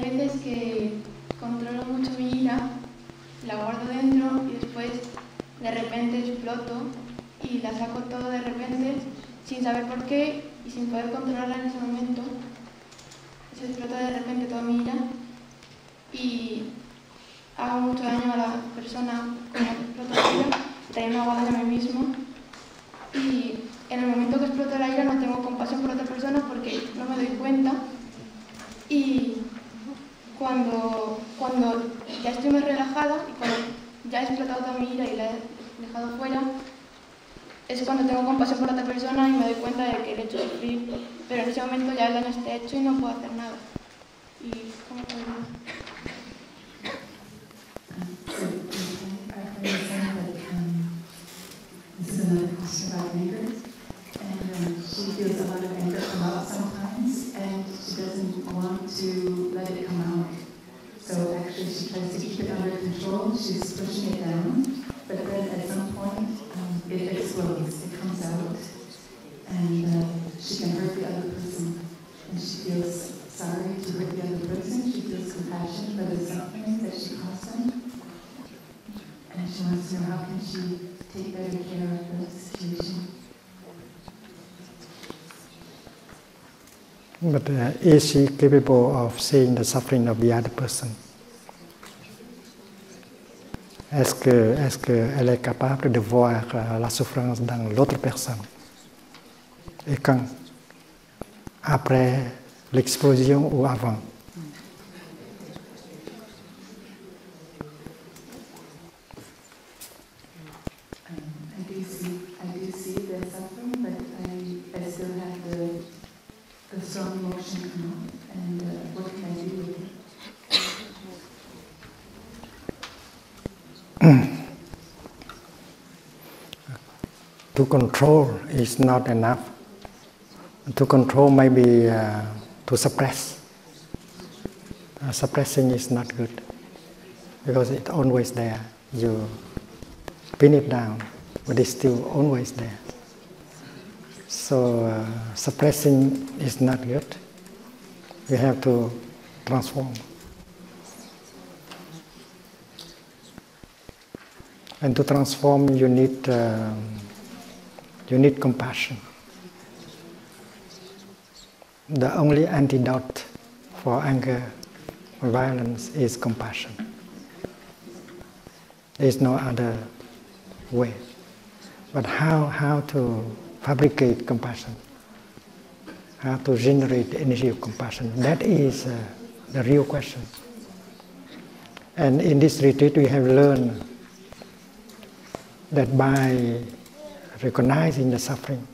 veces que controlo mucho mi ira, la guardo dentro y después de repente exploto y la saco todo de repente sin saber por qué y sin poder controlarla en ese momento. Se explota de repente toda mi ira y hago mucho daño a la persona con la que exploto la ira, también me hago daño a mí mismo. Y en el momento que exploto la ira no tengo compasión por otra persona porque no me doy cuenta. Y cuando ya estoy más relajada y cuando ya he explotado toda mi ira y la he dejado fuera, es cuando tengo compasión por otra persona y me doy cuenta de que le he hecho sufrir, pero en ese momento ya el daño está hecho y no puedo hacer nada. ¿Y cómo puedo? This is another question about anger, and she feels a lot of anger come out sometimes, and she doesn't want to let it come out. So actually she tries to keep it under control, she's pushing it down, but then at some point it explodes, it comes out, and she can hurt the other person, and she feels sorry to hurt the other person, she feels compassion for the suffering that she caused them, and she wants to know how can she take better care of the situation. But is she capable of seeing the suffering of the other person? Est-ce qu'elle est capable de voir la souffrance dans l'autre personne? Et quand? Après l'explosion ou avant? I do see the suffering, but I still have the strong emotion come out, and what can I do with it? To control is not enough. To control maybe to suppress. Suppressing is not good because it's always there. You pin it down, but it's still always there. So suppressing is not good. You have to transform. And to transform, you need compassion. The only antidote for anger or violence is compassion. There is no other way. But how to fabricate compassion? How to generate the energy of compassion? That is the real question. And in this retreat we have learned that by recognizing the suffering,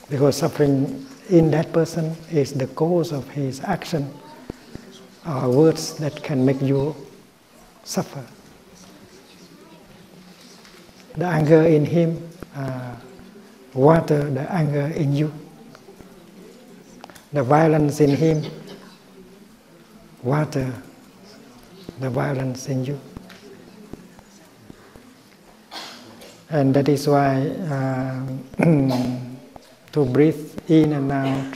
because suffering in that person is the cause of his action or words that can make you suffer. The anger in him water the anger in you. The violence in him water the violence in you. And that is why to breathe in and out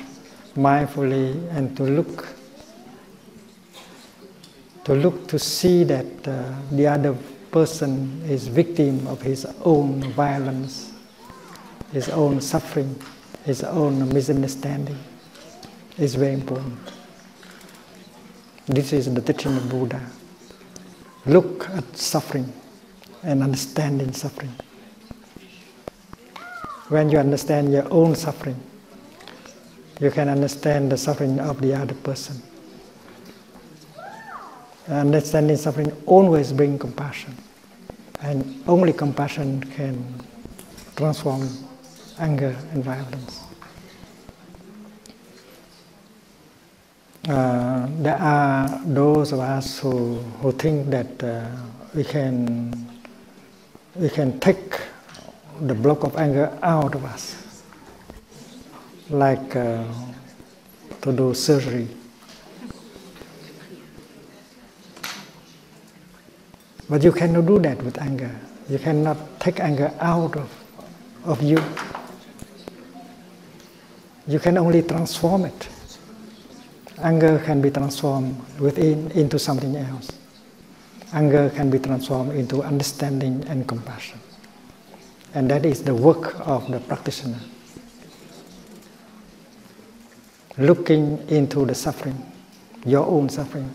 mindfully and to look to see that the other person is victim of his own violence, his own suffering, his own misunderstanding is very important. This is the teaching of Buddha. Look at suffering and understanding suffering. When you understand your own suffering, you can understand the suffering of the other person. Understanding suffering always brings compassion, and only compassion can transform anger and violence. There are those of us who think that we can take the block of anger out of us, like to do surgery. But you cannot do that with anger. You cannot take anger out of you. You can only transform it. Anger can be transformed within into something else. Anger can be transformed into understanding and compassion. And that is the work of the practitioner. Looking into the suffering, your own suffering,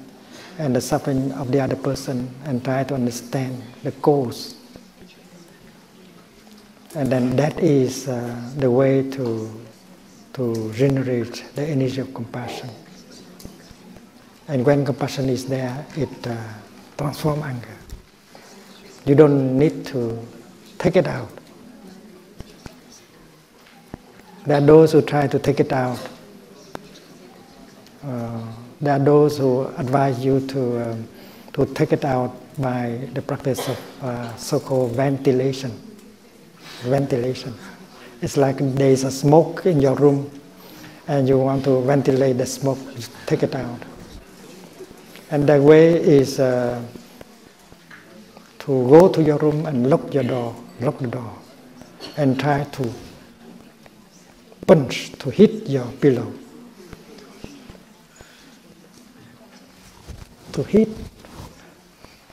and the suffering of the other person, and try to understand the cause. And then that is the way to generate the energy of compassion. And when compassion is there, it transforms anger. You don't need to take it out. There are those who try to take it out. There are those who advise you to take it out by the practice of so-called ventilation. Ventilation. It's like there is a smoke in your room and you want to ventilate the smoke, just take it out. And the way is to go to your room and lock the door, and try to punch, to hit your pillow. To hit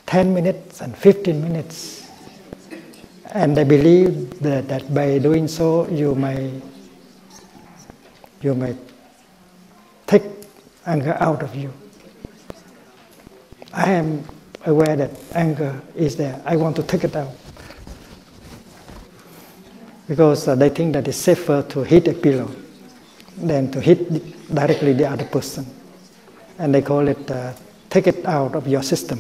10 minutes and 15 minutes. And I believe that by doing so, you may take anger out of you. I am aware that anger is there. I want to take it out. Because they think that it's safer to hit a pillow than to hit directly the other person. And they call it, take it out of your system.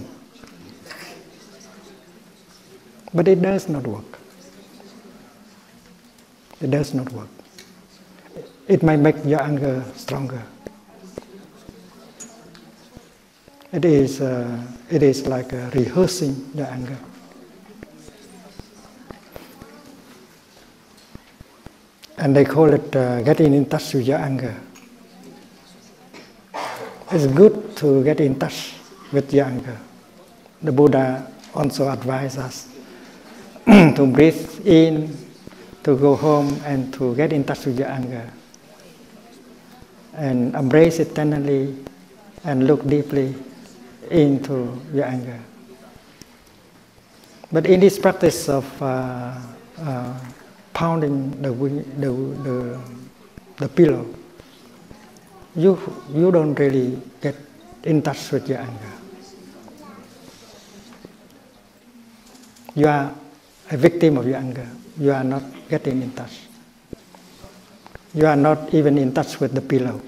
But it does not work. It does not work. It might make your anger stronger. It is like rehearsing your anger. And they call it getting in touch with your anger. It's good to get in touch with your anger. The Buddha also advised us to breathe in, to go home, and to get in touch with your anger. And embrace it tenderly and look deeply into your anger. But in this practice of pounding the pillow, you don't really get in touch with your anger. You are a victim of your anger. You are not getting in touch. You are not even in touch with the pillow.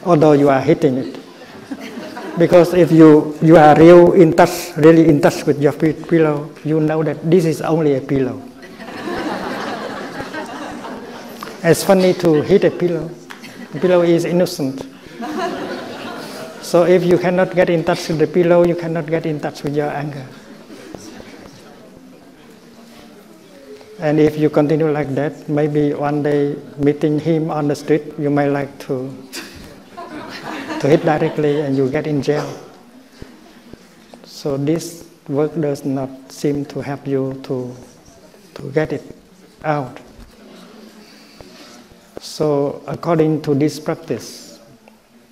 Although you are hitting it. Because if you are really in touch with your pillow, you know that this is only a pillow. It's funny to hit a pillow. The pillow is innocent. So if you cannot get in touch with the pillow, you cannot get in touch with your anger. And if you continue like that, maybe one day meeting him on the street, you may like to hit directly and you get in jail. So this work does not seem to help you to get it out. So according to this practice,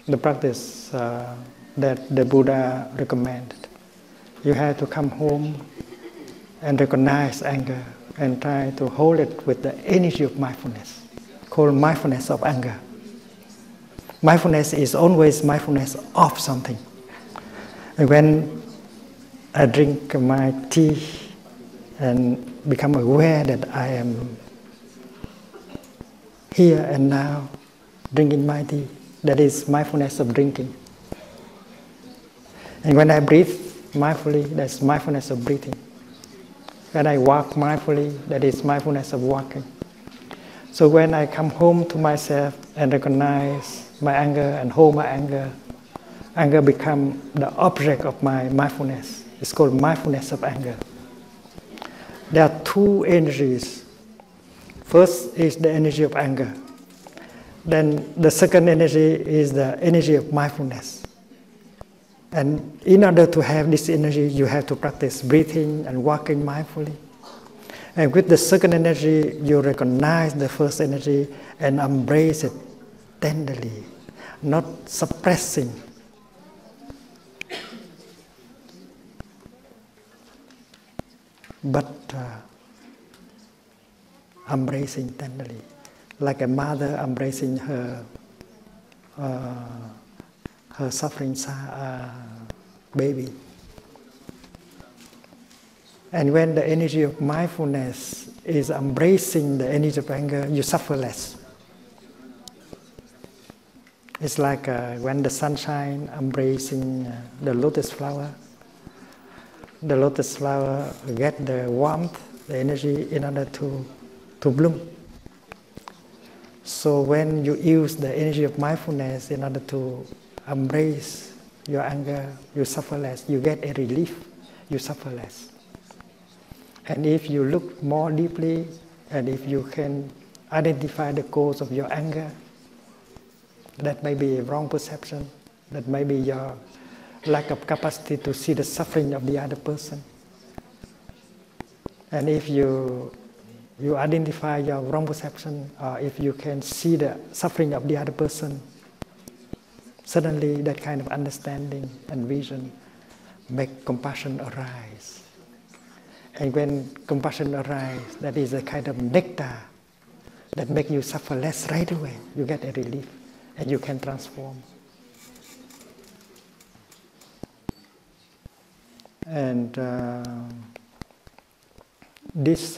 the practice that the Buddha recommended, you have to come home and recognize anger and try to hold it with the energy of mindfulness, called mindfulness of anger. Mindfulness is always mindfulness of something. And when I drink my tea and become aware that I am here and now drinking my tea, that is mindfulness of drinking. And when I breathe mindfully, that's mindfulness of breathing. When I walk mindfully, that is mindfulness of walking. So when I come home to myself and recognize my anger and hold my anger, anger becomes the object of my mindfulness. It's called mindfulness of anger. There are two energies. First is the energy of anger. Then the second energy is the energy of mindfulness. And in order to have this energy, you have to practice breathing and walking mindfully. And with the second energy, you recognize the first energy and embrace it tenderly, not suppressing. But embracing tenderly, like a mother embracing her suffering baby. And when the energy of mindfulness is embracing the energy of anger, you suffer less. It's like when the sunshine embracing the lotus flower. The lotus flower get the warmth, the energy in order to bloom. So when you use the energy of mindfulness in order to embrace your anger, you suffer less. You get a relief, you suffer less. And if you look more deeply, and if you can identify the cause of your anger, that may be a wrong perception, that may be your lack of capacity to see the suffering of the other person. And if you identify your wrong perception, or if you can see the suffering of the other person, suddenly that kind of understanding and vision make compassion arise. And when compassion arises, that is a kind of nectar that makes you suffer less right away. You get a relief and you can transform. And this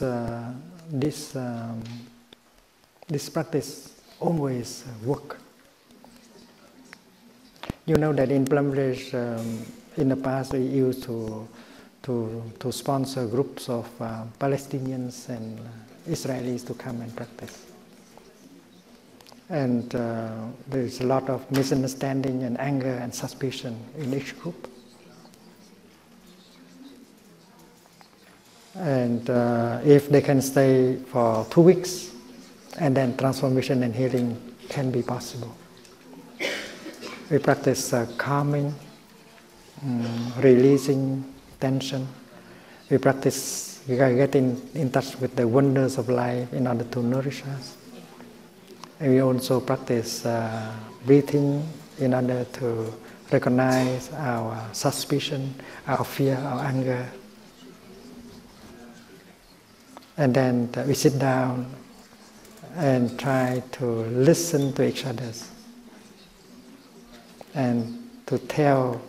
practice always works. You know that in Plum Village, in the past we used to sponsor groups of Palestinians and Israelis to come and practice. And there is a lot of misunderstanding and anger and suspicion in each group. And if they can stay for 2 weeks, and then transformation and healing can be possible. We practice calming, releasing tension. We practice getting in touch with the wonders of life in order to nourish us. And we also practice breathing in order to recognize our suspicion, our fear, our anger. And then we sit down and try to listen to each other and to tell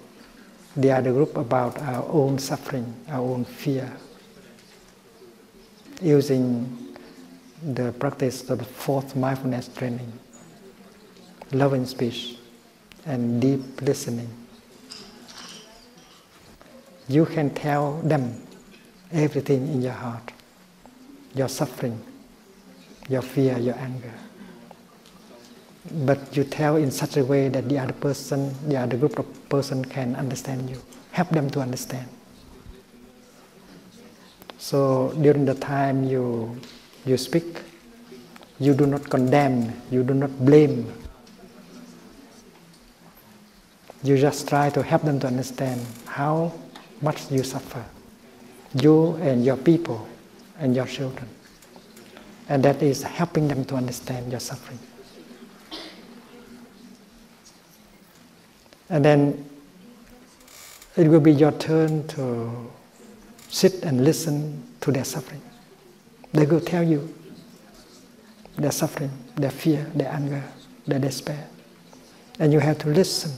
the other group about our own suffering, our own fear, using the practice of the fourth mindfulness training, loving speech and deep listening. You can tell them everything in your heart, your suffering, your fear, your anger. But you tell in such a way that the other person, the other group of person can understand you. Help them to understand. So during the time you speak, you do not condemn, you do not blame. You just try to help them to understand how much you suffer, you and your people and your children. And that is helping them to understand your suffering. And then it will be your turn to sit and listen to their suffering. They will tell you their suffering, their fear, their anger, their despair. And you have to listen.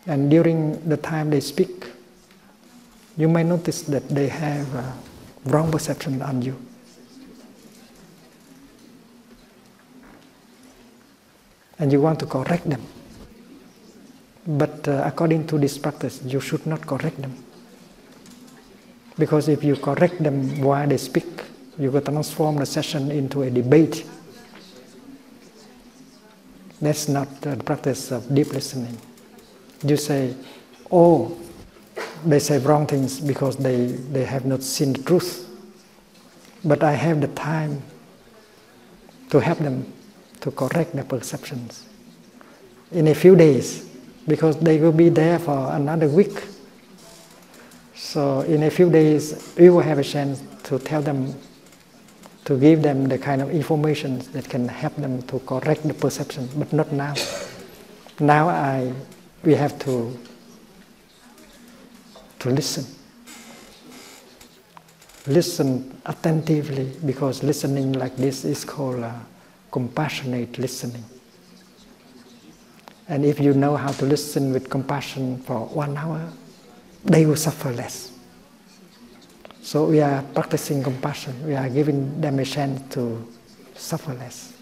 And during the time they speak, you may notice that they have wrong perception on you. And you want to correct them. But according to this practice, you should not correct them. Because if you correct them while they speak, you will transform the session into a debate. That's not the practice of deep listening. You say, oh, they say wrong things because they have not seen the truth. But I have the time to help them to correct their perceptions in a few days, because they will be there for another week. So in a few days, we will have a chance to tell them, to give them the kind of information that can help them to correct the perception, but not now. Now we have to listen. Listen attentively, because listening like this is called compassionate listening. And if you know how to listen with compassion for 1 hour, they will suffer less. So we are practicing compassion. We are giving them a chance to suffer less.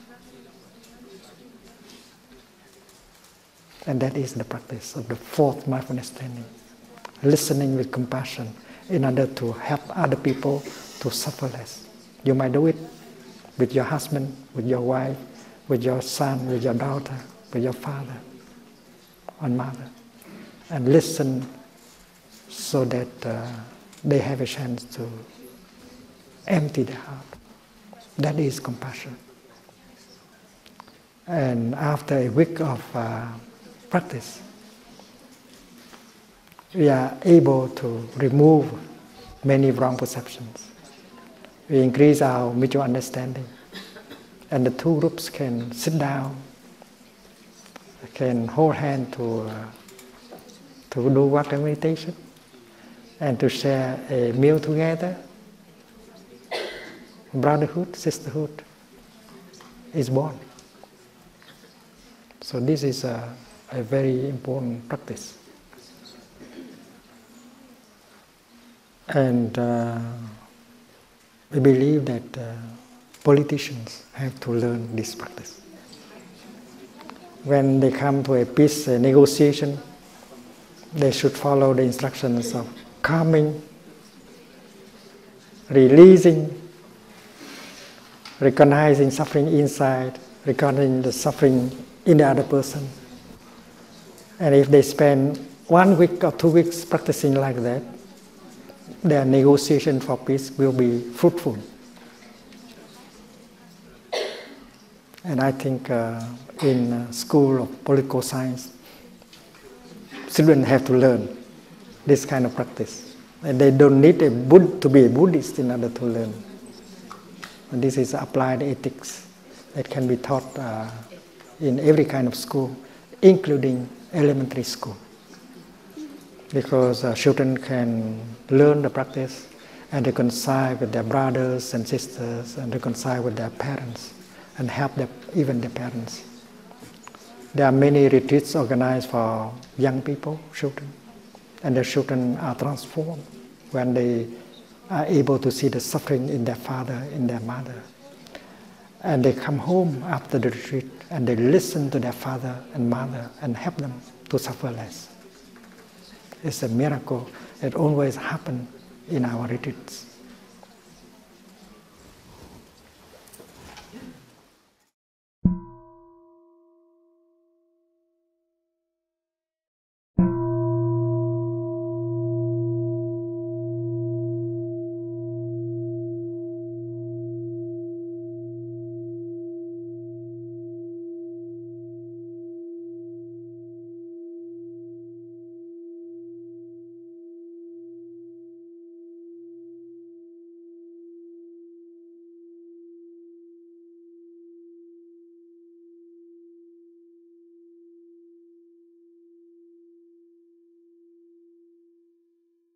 And that is the practice of the 4th mindfulness training. Listening with compassion in order to help other people to suffer less. You might do it with your husband, with your wife, with your son, with your daughter, with your father and mother. And listen so that they have a chance to empty their heart. That is compassion. And after a week of practice, we are able to remove many wrong perceptions. We increase our mutual understanding. And the 2 groups can sit down, can hold hands to do water meditation, and to share a meal together. Brotherhood, sisterhood is born. So this is a very important practice. And we believe that politicians have to learn this practice. When they come to a peace negotiation, they should follow the instructions of calming, releasing, recognizing suffering inside, recognizing the suffering in the other person. And if they spend 1 week or 2 weeks practicing like that, their negotiation for peace will be fruitful. And I think in school of political science, children have to learn this kind of practice. And they don't need to be a Buddhist in order to learn. And this is applied ethics that can be taught in every kind of school, including elementary school. Because children can learn the practice and reconcile with their brothers and sisters and reconcile with their parents and help even their parents. There are many retreats organized for young people, children, and the children are transformed when they are able to see the suffering in their father, in their mother. And they come home after the retreat and they listen to their father and mother and help them to suffer less. It's a miracle that always happens in our retreats.